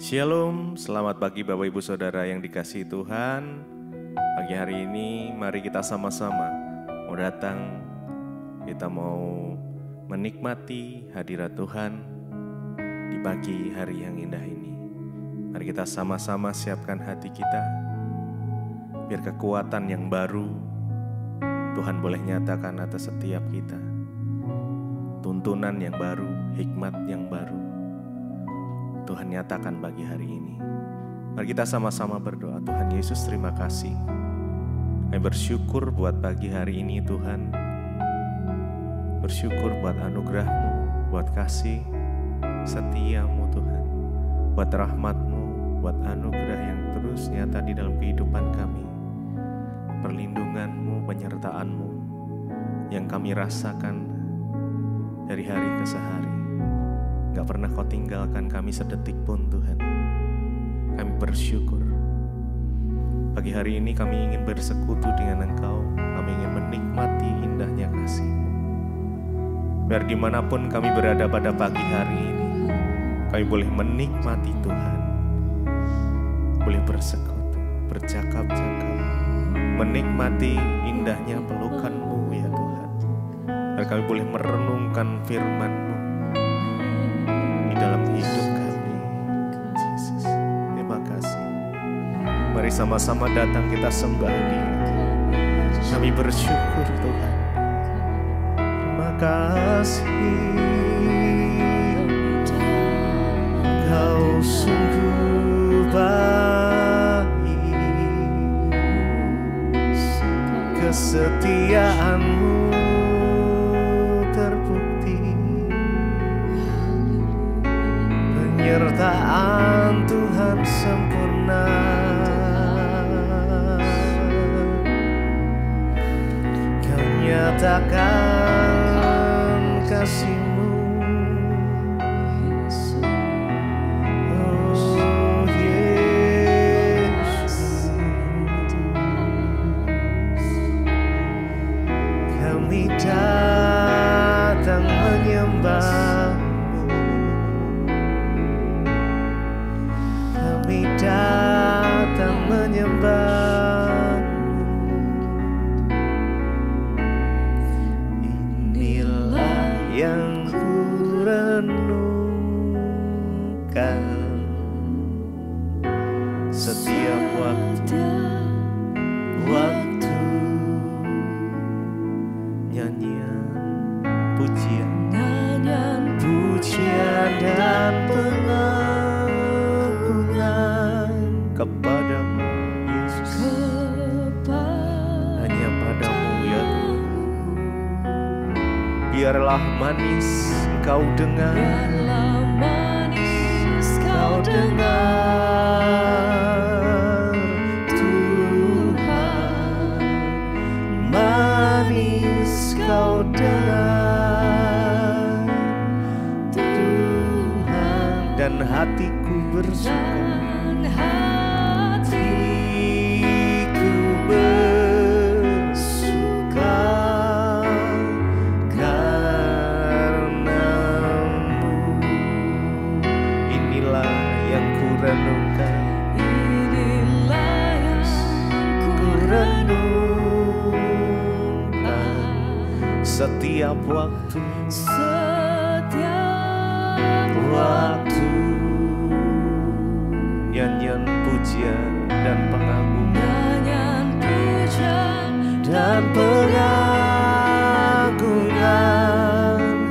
Shalom, selamat pagi Bapak Ibu Saudara yang dikasihi Tuhan. Pagi hari ini mari kita sama-sama mau datang, kita mau menikmati hadirat Tuhan di pagi hari yang indah ini. Mari kita sama-sama siapkan hati kita, biar kekuatan yang baru Tuhan boleh nyatakan atas setiap kita. Tuntunan yang baru, hikmat yang baru Tuhan nyatakan bagi hari ini. Mari kita sama-sama berdoa. Tuhan Yesus, terima kasih. Kami bersyukur buat pagi hari ini Tuhan. Bersyukur buat anugerah-Mu, buat kasih setia-Mu Tuhan. Buat rahmat-Mu, buat anugerah yang terus nyata di dalam kehidupan kami. Perlindungan-Mu, penyertaan-Mu yang kami rasakan dari hari ke sehari. Gak pernah Kau tinggalkan kami sedetik pun Tuhan. Kami bersyukur. Pagi hari ini kami ingin bersekutu dengan Engkau. Kami ingin menikmati indahnya kasih-Mu. Biar dimanapun kami berada pada pagi hari ini, kami boleh menikmati Tuhan. Boleh bersekutu, bercakap-cakap, menikmati indahnya pelukan-Mu ya Tuhan. Biar kami boleh merenungkan firman-Mu dalam hidup kami. Yesus, terima kasih. Mari sama-sama datang kita sembah Dia. Kami bersyukur Tuhan. Terima kasih. Kau sungguh baik. Kesetiaan-Mu penyertaan Tuhan sempurna. Kau nyatakan kasih-Mu, oh Yesus. Kami datang menyembah, datang menyembah-Mu. Inilah yang ku renungkan setiap waktu, nyanyian, pujian dan kepadamu Yesus, hanya padamu ya Tuhan. Biarlah manis Engkau dengar, Tuhan, manis Kau dengar Tuhan, dan hatiku bersuka. Setiap waktu, nyanyian pujian dan pengagungan,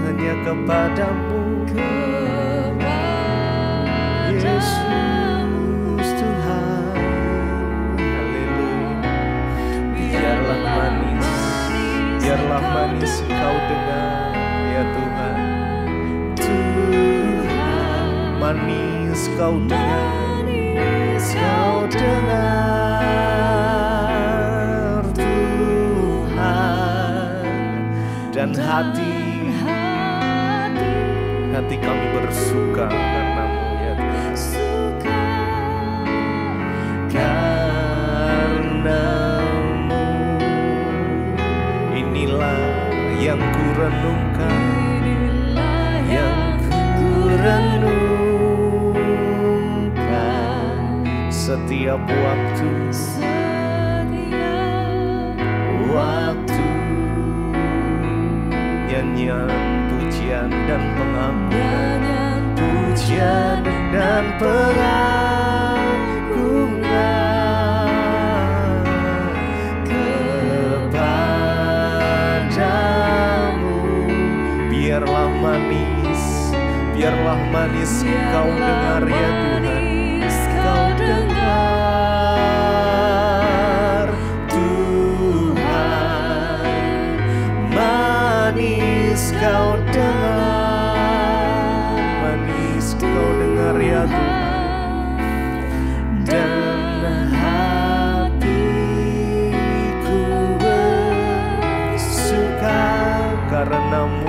hanya kepadamu, Yesus Tuhan. Haleluya. Biarlah manis Kau dengar ya Tuhan. Tuhan, manis Kau dengar Tuhan, dan hati kami bersuka karena-Mu ya Tuhan. Karena-Mu, inilah yang ku renungkan, yang ku renungkan. setiap waktu, nyanyian, pujian dan pengagungan, pujian dan pengagungan kepadamu. Biarlah manis kau dengar ya Tuhan, kau dengar Tuhan, manis kau dengar ya Tuhan, dan hatiku bersuka karenamu.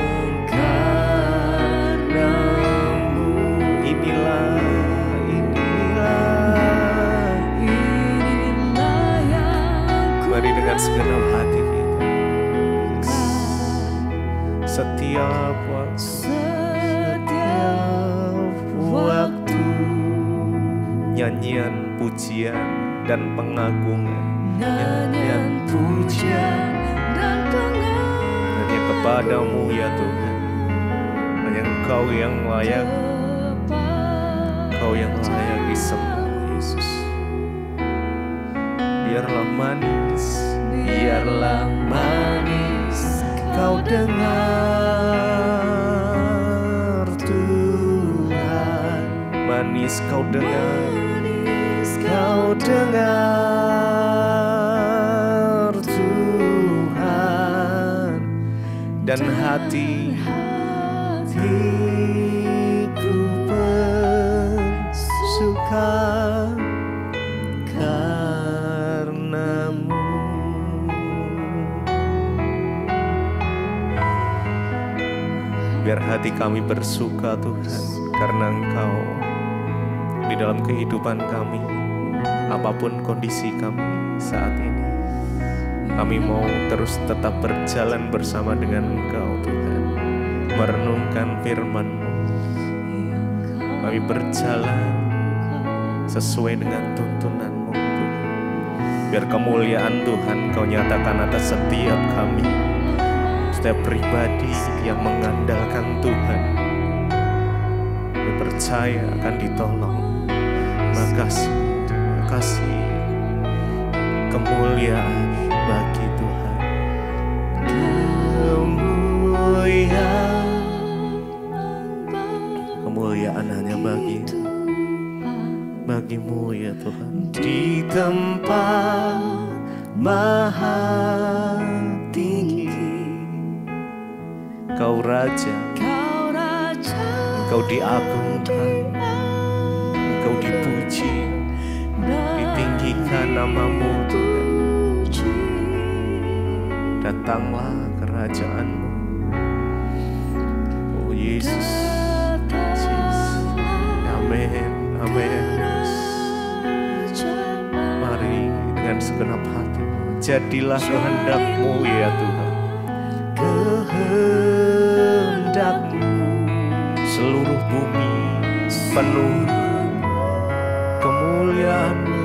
Mari dengan segenap hati kita, setiap waktu, nyanyian, pujian dan pengagungan, nyanyian, pujian dan pengagungan hanya kepadamu ya Tuhan. Hanya Engkau yang layak, Engkau yang layak disembah Yesus. Biarlah manis kau dengar Tuhan, manis kau dengar Tuhan, dan hatiku bersuka karenamu. Biar hati kami bersuka Tuhan, karena Engkau di dalam kehidupan kami, apapun kondisi kami saat ini. Kami mau terus tetap berjalan bersama dengan Engkau Tuhan, merenungkan firman-Mu. Kami berjalan sesuai dengan tuntunan-Mu Tuhan. Biar kemuliaan Tuhan Kau nyatakan atas setiap kami, setiap pribadi yang mengandalkan Tuhan. Kami percaya akan ditolong. Makasih kemuliaan bagi Tuhan, kemuliaan hanya bagimu ya Tuhan. Di tempat maha tinggi, Kau Raja, Engkau diagungkan, Engkau dipuji, ditinggikan nama-Mu Tuhan. Datanglah kerajaan-Mu, oh Yesus, amin, amin. Mari dengan segenap hati, jadilah kehendak-Mu ya Tuhan, kehendak-Mu. Seluruh bumi penuh kemuliaan-Mu,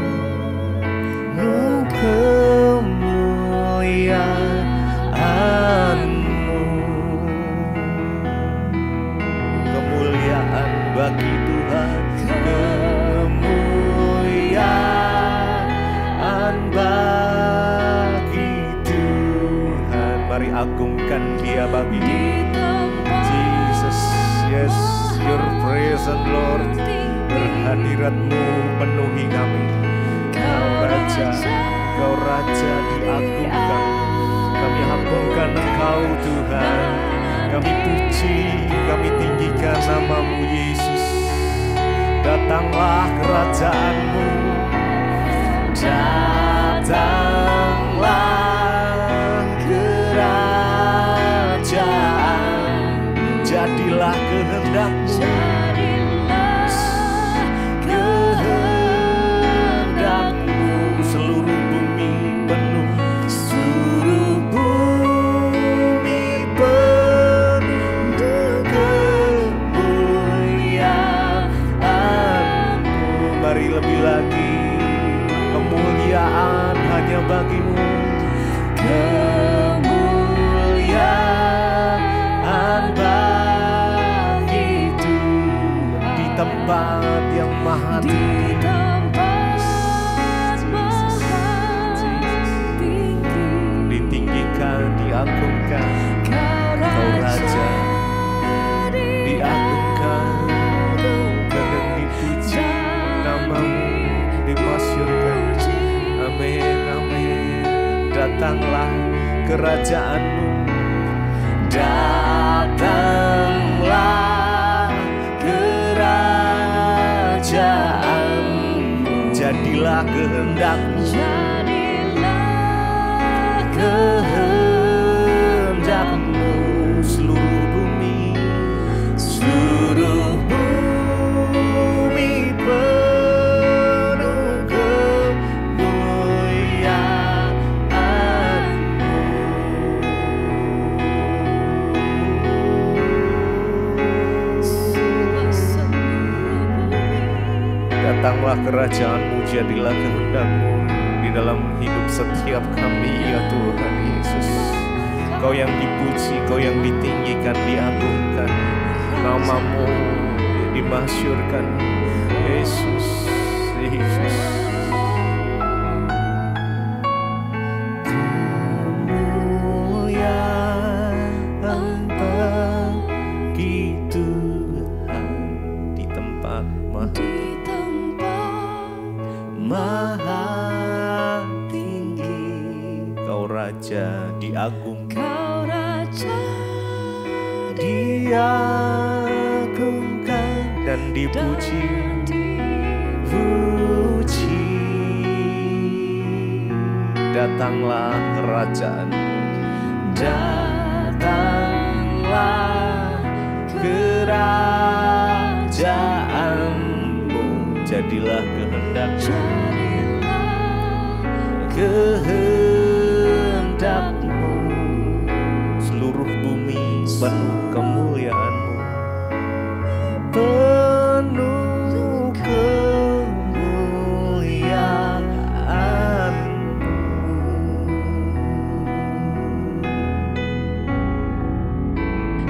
kemuliaan-Mu. Kemuliaan bagi Tuhan, kemuliaan bagi Tuhan. Mari agungkan Dia bagi Jesus. Yes, Your presence Lord, berhadirat-Mu penuhi kami. Kau Raja diagungkan, kami agungkan Engkau Tuhan. Kami puji, kami tinggikan nama-Mu Yesus. Datanglah kerajaan-Mu, datanglah kerajaan, jadilah kehendak-Mu, kehendak-Mu. Seluruh bumi penuh, seluruh bumi penuh kemuliaan-Mu. Mari lebih lagi tempat yang maha tinggi, ditinggikan, diagungkan, Kau Raja, diagungkan dan dipuji, namamu dimasyhurkan. Amin, amin. Datanglah kerajaanmu, datanglah kerajaanmu, jadilah kehendakmu, kehendakmu, seluruh bumi penuh kemuliaan-Mu. Datanglah kerajaan-Mu, jadilah kehendak-Mu di dalam hidup setiap kami, ya Tuhan Yesus. Kau yang dipuji, Kau yang ditinggikan, diagungkan, namamu dimasyhurkan, Yesus, Yesus. Kemuliaan bagi Tuhan di tempat maha tinggi. Kau Raja diagungkan, Kau Raja diagungkan dan dipuji, puji. Datanglah kerajaan-Mu, datanglah kerajaan-Mu, jadilah kehendak-Mu, kehendak-Mu, seluruh bumi penuh kemuliaan-Mu, penuh kemuliaan-Mu.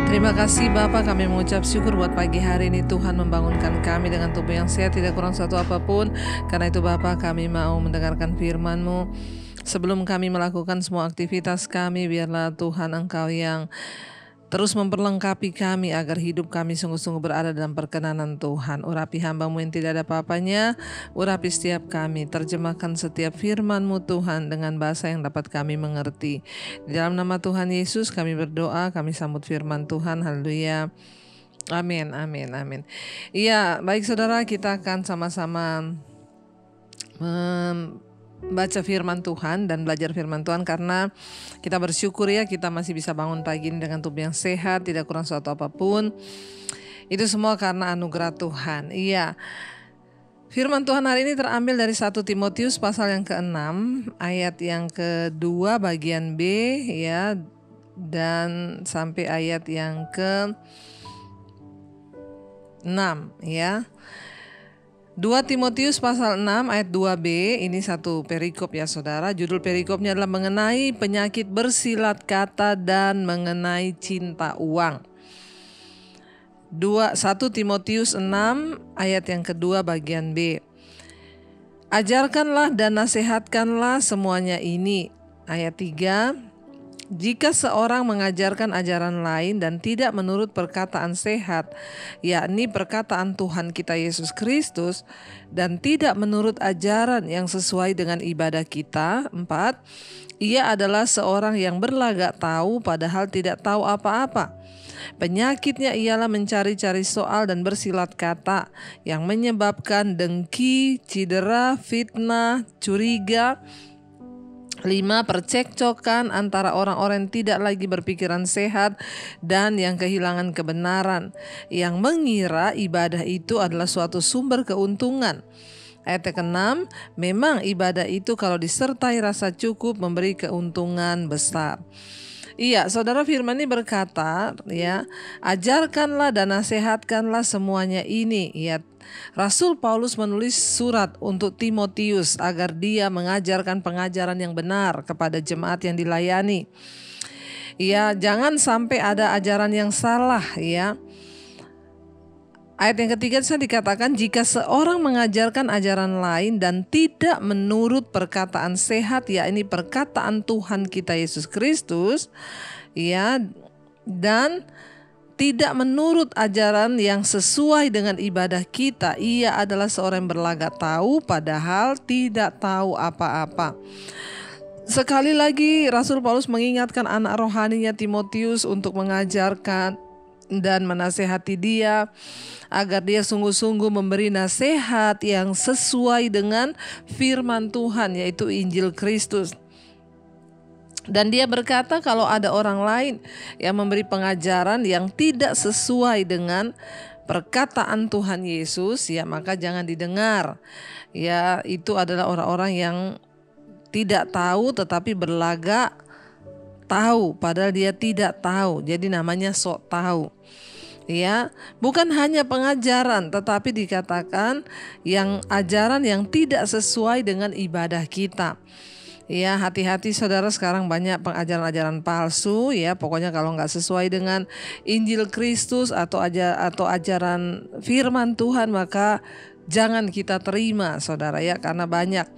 Terima kasih Bapa, kami mengucap syukur buat pagi hari ini. Tuhan membangunkan kami dengan tubuh yang sehat, tidak kurang satu apapun. Karena itu Bapa, kami mau mendengarkan firman-Mu. Sebelum kami melakukan semua aktivitas kami, biarlah Tuhan Engkau yang terus memperlengkapi kami agar hidup kami sungguh-sungguh berada dalam perkenanan Tuhan. Urapi hamba-Mu yang tidak ada apa-apanya, urapi setiap kami, terjemahkan setiap firman-Mu Tuhan dengan bahasa yang dapat kami mengerti. Di dalam nama Tuhan Yesus kami berdoa, kami sambut firman Tuhan. Haleluya. Amin, amin, amin. Iya, baik saudara, kita akan sama-sama baca firman Tuhan dan belajar firman Tuhan, karena kita bersyukur ya kita masih bisa bangun pagi ini dengan tubuh yang sehat, tidak kurang suatu apapun. Itu semua karena anugerah Tuhan. Iya. Firman Tuhan hari ini terambil dari 1 Timotius pasal yang ke-6 ayat yang ke-2 bagian B ya, dan sampai ayat yang ke-6 ya. 2 Timotius pasal 6 ayat 2b, ini satu perikop ya saudara. Judul perikopnya adalah mengenai penyakit bersilat kata dan mengenai cinta uang. 1 Timotius 6 ayat yang kedua bagian B. Ajarkanlah dan nasihatkanlah semuanya ini. Ayat 3. Jika seorang mengajarkan ajaran lain dan tidak menurut perkataan sehat, yakni perkataan Tuhan kita Yesus Kristus, dan tidak menurut ajaran yang sesuai dengan ibadah kita, 4. Ia adalah seorang yang berlagak tahu padahal tidak tahu apa-apa. Penyakitnya ialah mencari-cari soal dan bersilat kata yang menyebabkan dengki, cedera, fitnah, curiga. 5. Percekcokan antara orang-orang yang tidak lagi berpikiran sehat dan yang kehilangan kebenaran, yang mengira ibadah itu adalah suatu sumber keuntungan. Ayat ke-6, memang ibadah itu kalau disertai rasa cukup memberi keuntungan besar. Iya, saudara, firman ini berkata ya, ajarkanlah dan nasihatkanlah semuanya ini ya. Rasul Paulus menulis surat untuk Timotius agar dia mengajarkan pengajaran yang benar kepada jemaat yang dilayani. Ya, jangan sampai ada ajaran yang salah ya. Ayat yang ketiga dikatakan, jika seorang mengajarkan ajaran lain dan tidak menurut perkataan sehat, yakni perkataan Tuhan kita Yesus Kristus, ya, dan tidak menurut ajaran yang sesuai dengan ibadah kita, ia adalah seorang yang berlagak tahu padahal tidak tahu apa-apa. Sekali lagi Rasul Paulus mengingatkan anak rohaninya Timotius untuk mengajarkan dan menasehati dia agar dia sungguh-sungguh memberi nasihat yang sesuai dengan firman Tuhan, yaitu Injil Kristus. Dan dia berkata, kalau ada orang lain yang memberi pengajaran yang tidak sesuai dengan perkataan Tuhan Yesus, ya maka jangan didengar. Ya, itu adalah orang-orang yang tidak tahu tetapi berlagak tahu padahal dia tidak tahu. Jadi namanya sok tahu. Ya, bukan hanya pengajaran tetapi dikatakan yang ajaran yang tidak sesuai dengan ibadah kita. Ya, hati-hati saudara, sekarang banyak pengajaran-ajaran palsu, ya. Pokoknya kalau nggak sesuai dengan Injil Kristus atau ajaran firman Tuhan, maka jangan kita terima, saudara, ya, karena banyak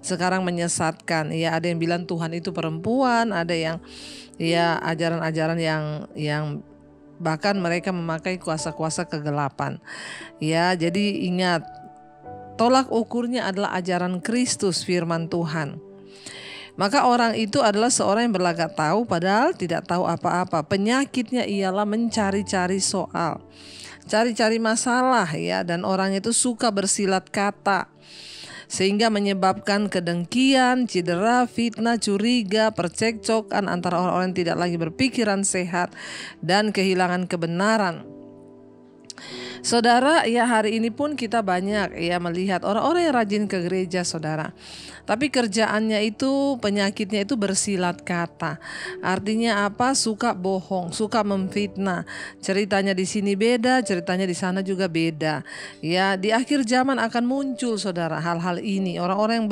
sekarang menyesatkan. Ya, ada yang bilang Tuhan itu perempuan, ada yang ya ajaran-ajaran yang bahkan mereka memakai kuasa-kuasa kegelapan. Ya, jadi ingat, tolak ukurnya adalah ajaran Kristus, firman Tuhan. Maka orang itu adalah seorang yang berlagak tahu padahal tidak tahu apa-apa. Penyakitnya ialah mencari-cari soal, cari-cari masalah, ya, dan orang itu suka bersilat kata sehingga menyebabkan kedengkian, cedera, fitnah, curiga, percekcokan antara orang-orang yang tidak lagi berpikiran sehat dan kehilangan kebenaran. Saudara, ya hari ini pun kita banyak ya melihat orang-orang yang rajin ke gereja, saudara. Tapi kerjaannya itu, penyakitnya itu bersilat kata. Artinya apa? Suka bohong, suka memfitnah. Ceritanya di sini beda, ceritanya di sana juga beda. Ya, di akhir zaman akan muncul, saudara, hal-hal ini. Orang-orang yang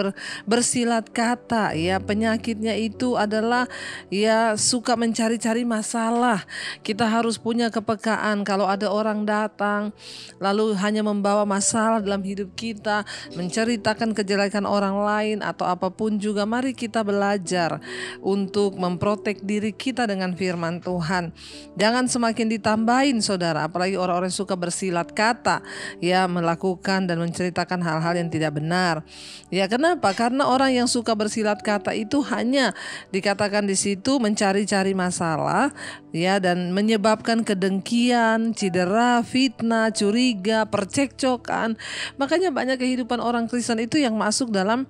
bersilat kata, ya, penyakitnya itu adalah ya suka mencari-cari masalah. Kita harus punya kepekaan kalau ada orang datang lalu hanya membawa masalah dalam hidup kita, menceritakan kejelekan orang lain atau apapun juga, mari kita belajar untuk memprotek diri kita dengan firman Tuhan. Jangan semakin ditambahin, saudara, apalagi orang-orang suka bersilat kata, ya, melakukan dan menceritakan hal-hal yang tidak benar. Ya, kenapa? Karena orang yang suka bersilat kata itu hanya dikatakan di situ mencari-cari masalah, ya, dan menyebabkan kedengkian, cedera, fitnah, curiga, percekcokan. Makanya banyak kehidupan orang Kristen itu yang masuk dalam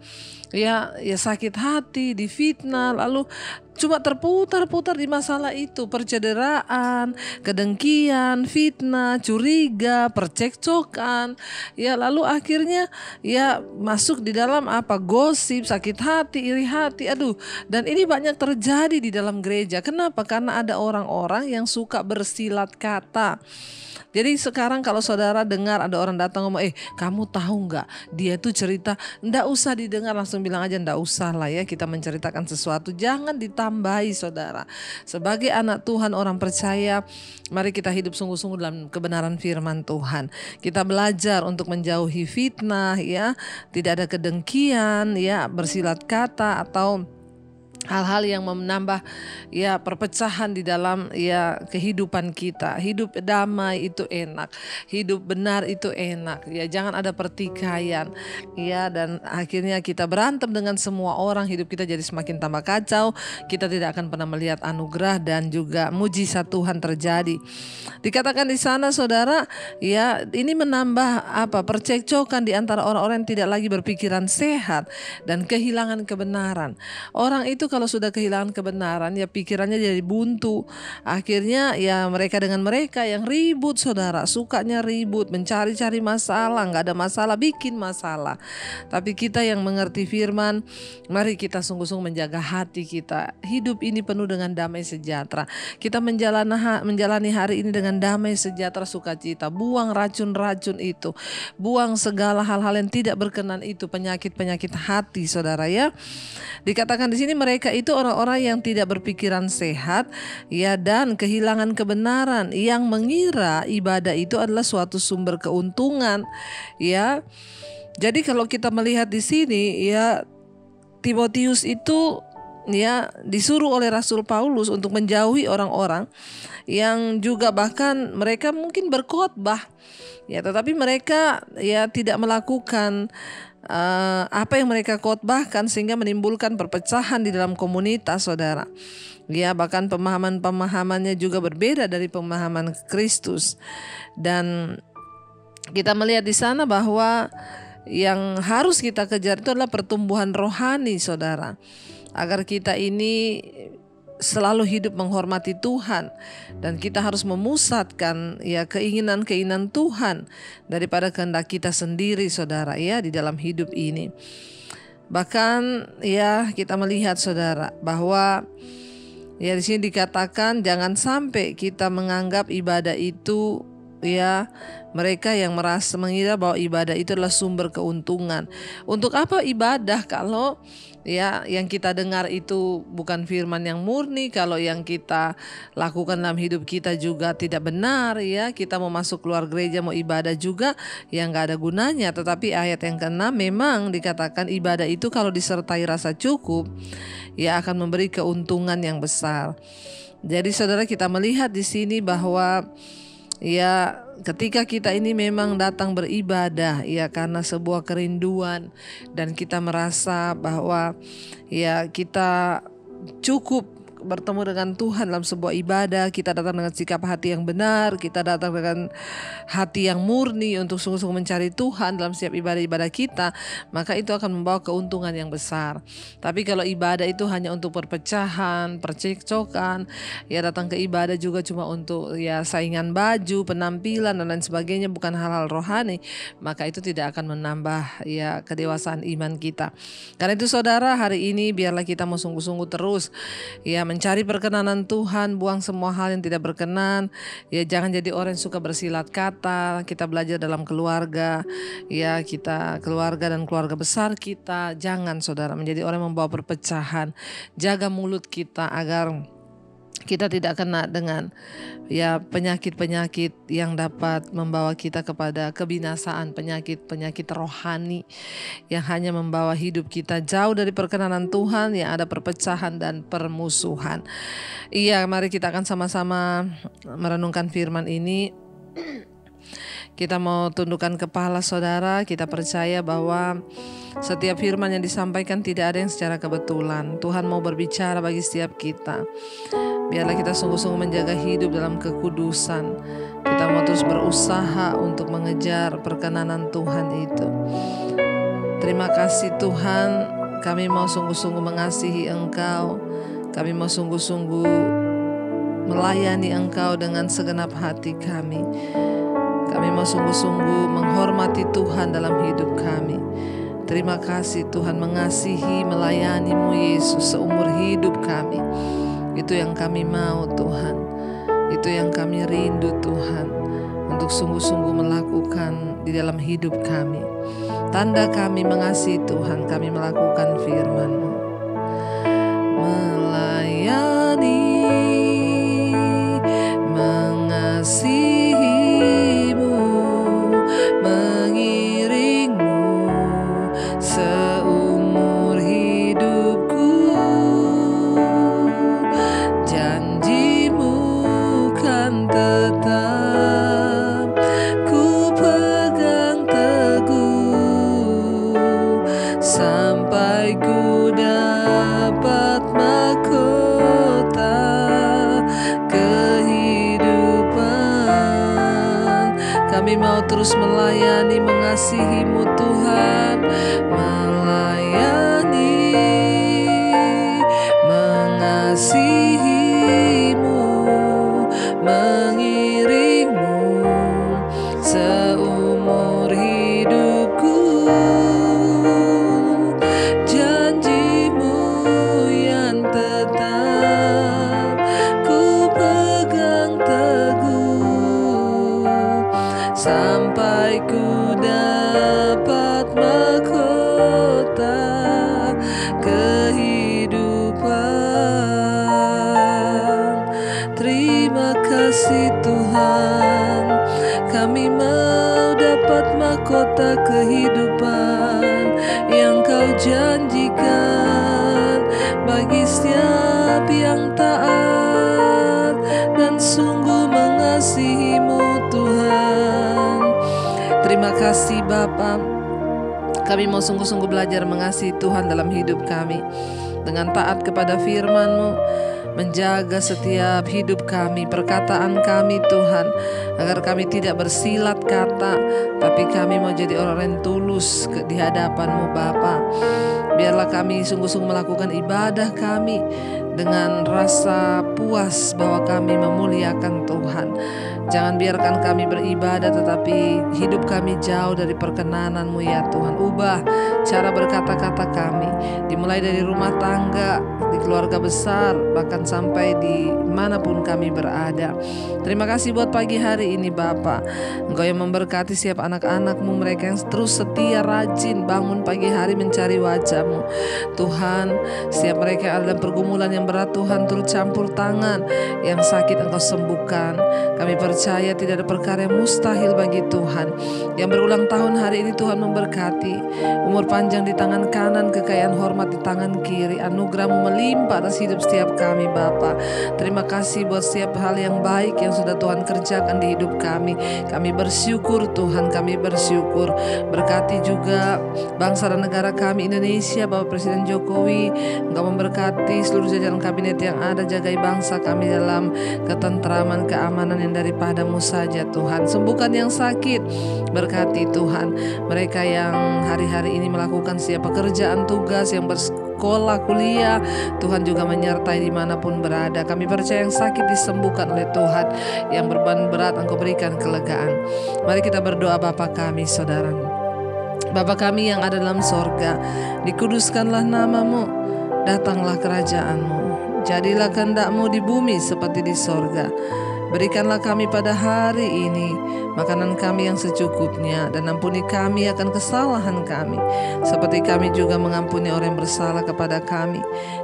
ya sakit hati, difitnah, lalu cuma terputar-putar di masalah itu, percederaan, kedengkian, fitnah, curiga, percekcokan, ya, lalu akhirnya ya masuk di dalam apa? Gosip, sakit hati, iri hati. Aduh, dan ini banyak terjadi di dalam gereja. Kenapa? Karena ada orang-orang yang suka bersilat kata. Jadi sekarang kalau saudara dengar ada orang datang ngomong, kamu tahu nggak, dia tuh cerita, nggak usah didengar, langsung bilang aja nggak usah lah ya kita menceritakan sesuatu. Jangan ditambahi, saudara. Sebagai anak Tuhan, orang percaya, mari kita hidup sungguh-sungguh dalam kebenaran firman Tuhan. Kita belajar untuk menjauhi fitnah, ya, tidak ada kedengkian, ya, bersilat kata atau hal-hal yang menambah ya perpecahan di dalam ya kehidupan kita. Hidup damai itu enak, hidup benar itu enak, ya, jangan ada pertikaian, ya, dan akhirnya kita berantem dengan semua orang, hidup kita jadi semakin tambah kacau, kita tidak akan pernah melihat anugerah dan juga mujizat Tuhan terjadi. Dikatakan di sana, saudara, ya, ini menambah apa? Percekcokan di antara orang-orang yang tidak lagi berpikiran sehat dan kehilangan kebenaran. Orang itu kalau sudah kehilangan kebenaran, ya pikirannya jadi buntu. Akhirnya ya mereka dengan mereka yang ribut, saudara, sukanya ribut, mencari-cari masalah, nggak ada masalah, bikin masalah. Tapi kita yang mengerti firman, mari kita sungguh-sungguh menjaga hati kita. Hidup ini penuh dengan damai sejahtera. Kita menjalani hari ini dengan damai sejahtera, sukacita. Buang racun-racun itu, buang segala hal-hal yang tidak berkenan itu, penyakit-penyakit hati, saudara, ya. Dikatakan di sini mereka mereka itu orang-orang yang tidak berpikiran sehat, ya, dan kehilangan kebenaran, yang mengira ibadah itu adalah suatu sumber keuntungan, ya. Jadi kalau kita melihat di sini, ya, Timotius itu, ya, disuruh oleh Rasul Paulus untuk menjauhi orang-orang yang juga bahkan mereka mungkin berkhotbah, ya, tetapi mereka, ya, tidak melakukan apa yang mereka khotbahkan, sehingga menimbulkan perpecahan di dalam komunitas, saudara. Ya, bahkan pemahamannya juga berbeda dari pemahaman Kristus. Dan kita melihat di sana bahwa yang harus kita kejar itu adalah pertumbuhan rohani, saudara, agar kita ini selalu hidup menghormati Tuhan, dan kita harus memusatkan, ya, keinginan-keinginan Tuhan daripada kehendak kita sendiri, saudara, ya, di dalam hidup ini. Bahkan, ya, kita melihat, saudara, bahwa, ya, di sini dikatakan jangan sampai kita menganggap ibadah itu, ya, mereka yang merasa mengira bahwa ibadah itu adalah sumber keuntungan. Untuk apa ibadah kalau, ya, yang kita dengar itu bukan firman yang murni, kalau yang kita lakukan dalam hidup kita juga tidak benar, ya, kita mau masuk keluar gereja, mau ibadah juga, yang gak ada gunanya. Tetapi ayat yang ke-6 memang dikatakan ibadah itu kalau disertai rasa cukup, ya, akan memberi keuntungan yang besar. Jadi saudara, kita melihat di sini bahwa, ya, ketika kita ini memang datang beribadah, ya, karena sebuah kerinduan, dan kita merasa bahwa, ya, kita cukup bertemu dengan Tuhan dalam sebuah ibadah, kita datang dengan sikap hati yang benar, kita datang dengan hati yang murni untuk sungguh-sungguh mencari Tuhan dalam setiap ibadah-ibadah kita, maka itu akan membawa keuntungan yang besar. Tapi kalau ibadah itu hanya untuk perpecahan, percekcokan, ya, datang ke ibadah juga cuma untuk, ya, saingan baju, penampilan, dan lain sebagainya, bukan hal-hal rohani, maka itu tidak akan menambah, ya, kedewasaan iman kita. Karena itu saudara, hari ini biarlah kita mau sungguh-sungguh terus, ya, mencari perkenanan Tuhan, buang semua hal yang tidak berkenan, ya, jangan jadi orang yang suka bersilat kata. Kita belajar dalam keluarga, ya, kita keluarga dan keluarga besar kita, jangan, saudara, menjadi orang yang membawa perpecahan. Jaga mulut kita agar kita tidak kena dengan, ya, penyakit-penyakit yang dapat membawa kita kepada kebinasaan, penyakit-penyakit rohani yang hanya membawa hidup kita jauh dari perkenanan Tuhan, yang ada perpecahan dan permusuhan. Iya, mari kita akan sama-sama merenungkan firman ini. Kita mau tundukkan kepala, saudara. Kita percaya bahwa setiap firman yang disampaikan tidak ada yang secara kebetulan. Tuhan mau berbicara bagi setiap kita. Biarlah kita sungguh-sungguh menjaga hidup dalam kekudusan. Kita mau terus berusaha untuk mengejar perkenanan Tuhan itu. Terima kasih Tuhan, kami mau sungguh-sungguh mengasihi Engkau. Kami mau sungguh-sungguh melayani Engkau dengan segenap hati kami. Kami mau sungguh-sungguh menghormati Tuhan dalam hidup kami. Terima kasih Tuhan, mengasihi, melayani-Mu Yesus seumur hidup kami. Itu yang kami mau Tuhan, itu yang kami rindu Tuhan, untuk sungguh-sungguh melakukan di dalam hidup kami. Tanda kami mengasihi Tuhan, kami melakukan firman-Mu. Melayani, mengasihi-Mu, mengiring-Mu seumur hidupku. Janji-Mu kan tetap ku pegang teguh, sampai ku dapat mahkota kehidupan. Kami mau terus melayani, mengasihi-Mu Tuhan, melayani, mengasihi-Mu, mengiring-Mu seumur hidupku. Janji-Mu yang tetap ku pegang teguh, sampai ku dapat mahkota kehidupan. mahkota kehidupan yang Kau janjikan bagi setiap yang taat dan sungguh mengasihi-Mu, Tuhan. Terima kasih Bapa. Kami mau sungguh-sungguh belajar mengasihi Tuhan dalam hidup kami, dengan taat kepada firman-Mu, menjaga setiap hidup kami, perkataan kami Tuhan, agar kami tidak bersilat kata, tapi kami mau jadi orang yang tulus di hadapan-Mu Bapa. Biarlah kami sungguh-sungguh melakukan ibadah kami dengan rasa puas bahwa kami memuliakan Tuhan. Jangan biarkan kami beribadah tetapi hidup kami jauh dari perkenanan-Mu ya Tuhan. Ubah cara berkata-kata kami, dimulai dari rumah tangga, di keluarga besar, bahkan sampai di manapun kami berada. Terima kasih buat pagi hari ini Bapa. Engkau yang memberkati setiap anak-anak-Mu, mereka yang terus setia, rajin bangun pagi hari mencari wajah-Mu. Tuhan, setiap mereka yang ada dalam pergumulan yang berat, Tuhan turut campur tangan. Yang sakit Engkau sembuhkan. Kami percaya tidak ada perkara yang mustahil bagi Tuhan. Yang berulang tahun hari ini Tuhan memberkati, umur panjang di tangan kanan, kekayaan hormat di tangan kiri. Anugerah-Mu melimpah atas hidup setiap kami Bapa. Terima kasih buat setiap hal yang baik yang sudah Tuhan kerjakan di hidup kami. Kami bersyukur Tuhan, kami bersyukur. Berkati juga bangsa dan negara kami Indonesia, Bapak Presiden Jokowi. Engkau memberkati seluruh jajaran kabinet yang ada, jagai bangsa kami dalam ketentraman, keamanan yang daripada-Mu saja Tuhan. Sembuhkan yang sakit, berkati Tuhan mereka yang hari-hari ini melakukan setiap pekerjaan tugas, yang bersekolah, kuliah, Tuhan juga menyertai dimanapun berada. Kami percaya yang sakit disembuhkan oleh Tuhan, yang beban berat Engkau berikan kelegaan. Mari kita berdoa. Bapa kami, Saudara, Bapa kami yang ada dalam sorga, dikuduskanlah nama-Mu, datanglah kerajaan-Mu, jadilah kehendak-Mu di bumi seperti di sorga. Berikanlah kami pada hari ini makanan kami yang secukupnya, dan ampuni kami akan kesalahan kami, seperti kami juga mengampuni orang yang bersalah kepada kami.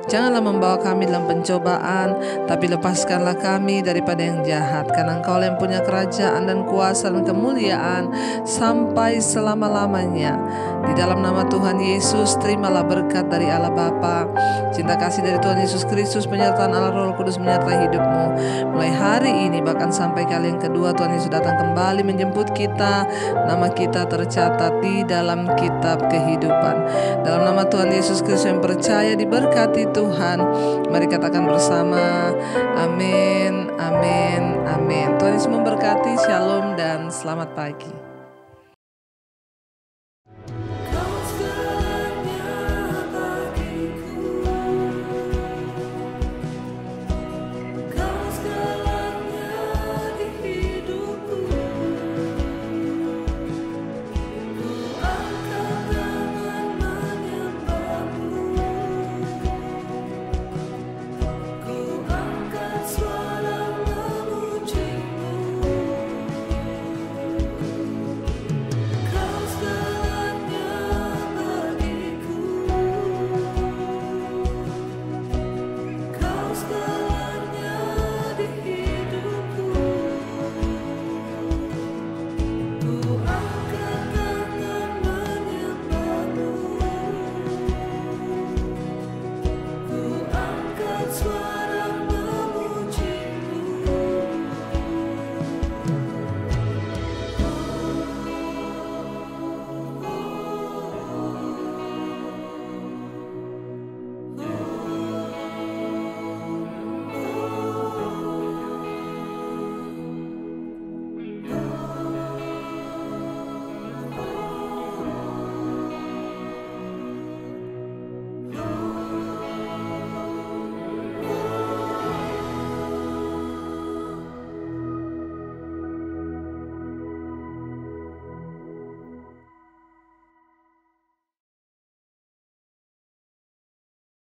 Janganlah membawa kami dalam pencobaan, tapi lepaskanlah kami daripada yang jahat. Karena Engkau yang punya kerajaan dan kuasa dan kemuliaan sampai selama-lamanya. Di dalam nama Tuhan Yesus, terimalah berkat dari Allah Bapa, cinta kasih dari Tuhan Yesus Kristus, penyertaan Allah Roh Kudus menyertai hidupmu mulai hari ini, bahkan sampai kali yang kedua Tuhan Yesus datang kembali menjemput kita. Nama kita tercatat di dalam kitab kehidupan. Dalam nama Tuhan Yesus Kristus yang percaya, diberkati Tuhan. Mari katakan bersama, amin, amin, amin. Tuhan Yesus memberkati. Shalom dan selamat pagi.